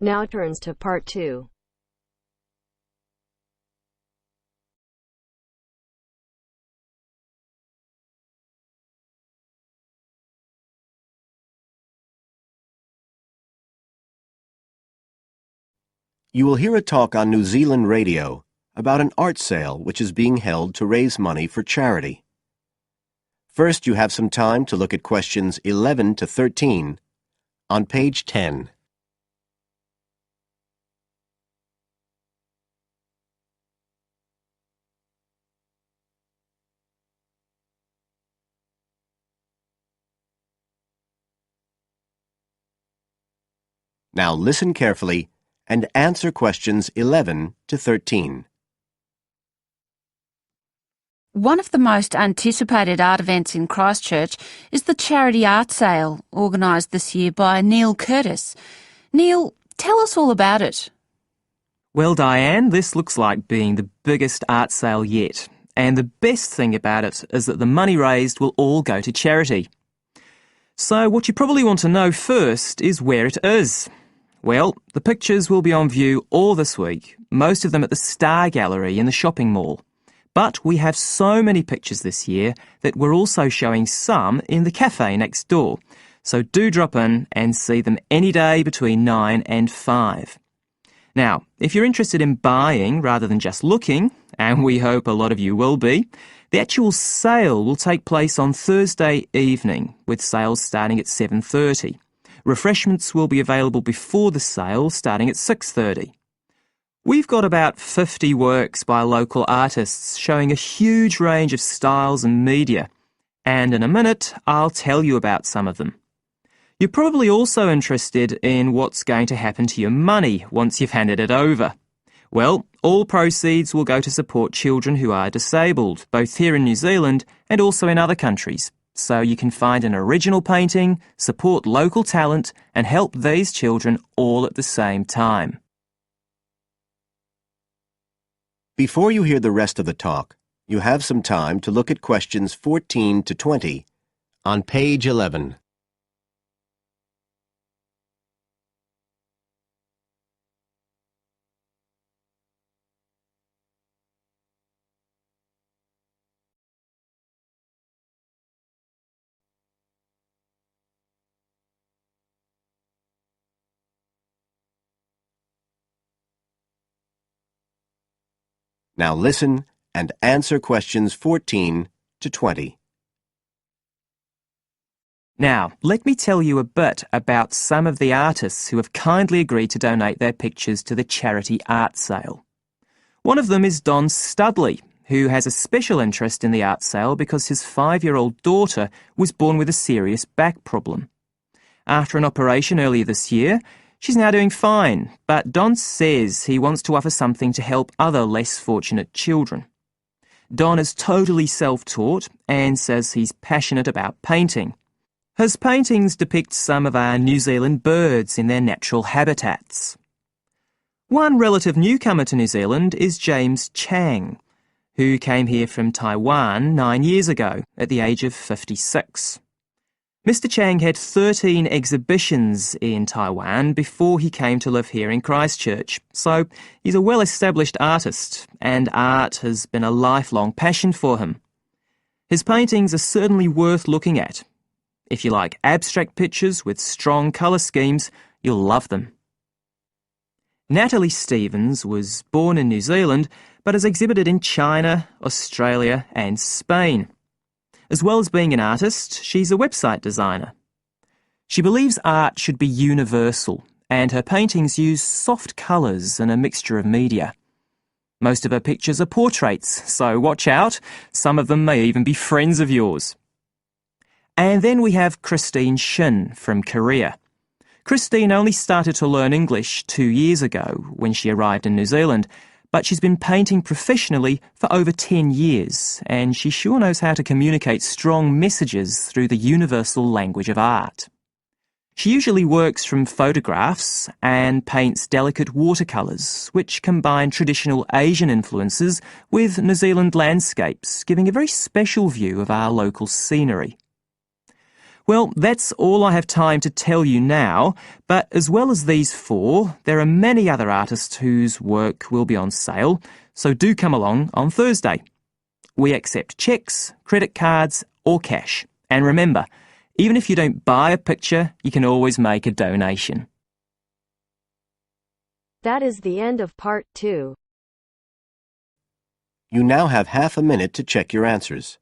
Now turns to part 2. You will hear a talk on New Zealand radio about an art sale which is being held to raise money for charity. First, you have some time to look at questions 11 to 13 on page 10. Now listen carefully and answer questions 11 to 13. One of the most anticipated art events in Christchurch is the charity art sale organised this year by Neil Curtis. Neil, tell us all about it. Well, Diane, this looks like being the biggest art sale yet. And the best thing about it is that the money raised will all go to charity. So what you probably want to know first is where it is. Well, the pictures will be on view all this week, most of them at the Star Gallery in the shopping mall. But we have so many pictures this year that we're also showing some in the cafe next door. So do drop in and see them any day between 9 and 5. Now, if you're interested in buying rather than just looking, and we hope a lot of you will be, the actual sale will take place on Thursday evening, with sales starting at 7:30. Refreshments will be available before the sale, starting at 6:30. We've got about 50 works by local artists showing a huge range of styles and media, and in a minute I'll tell you about some of them. You're probably also interested in what's going to happen to your money once you've handed it over. Well, all proceeds will go to support children who are disabled, both here in New Zealand and also in other countries. So you can find an original painting, support local talent, and help these children all at the same time. Before you hear the rest of the talk, you have some time to look at questions 14 to 20 on page 11. Now listen and answer questions 14 to 20. Now, let me tell you a bit about some of the artists who have kindly agreed to donate their pictures to the charity art sale. One of them is Don Studley, who has a special interest in the art sale because his 5-year-old daughter was born with a serious back problem. After an operation earlier this year, she's now doing fine, but Don says he wants to offer something to help other less fortunate children. Don is totally self-taught and says he's passionate about painting. His paintings depict some of our New Zealand birds in their natural habitats. One relative newcomer to New Zealand is James Chang, who came here from Taiwan 9 years ago at the age of 56. Mr. Chang had 13 exhibitions in Taiwan before he came to live here in Christchurch, so he's a well-established artist, and art has been a lifelong passion for him. His paintings are certainly worth looking at. If you like abstract pictures with strong colour schemes, you'll love them. Natalie Stevens was born in New Zealand, but has exhibited in China, Australia and Spain. As well as being an artist, she's a website designer. She believes art should be universal, and her paintings use soft colours and a mixture of media. Most of her pictures are portraits, so watch out. Some of them may even be friends of yours. And then we have Christine Shin from Korea. Christine only started to learn English 2 years ago when she arrived in New Zealand, but she's been painting professionally for over 10 years, and she sure knows how to communicate strong messages through the universal language of art. She usually works from photographs and paints delicate watercolours, which combine traditional Asian influences with New Zealand landscapes, giving a very special view of our local scenery. Well, that's all I have time to tell you now, but as well as these four, there are many other artists whose work will be on sale, so do come along on Thursday. We accept cheques, credit cards, or cash. And remember, even if you don't buy a picture, you can always make a donation. That is the end of part 2. You now have half a minute to check your answers.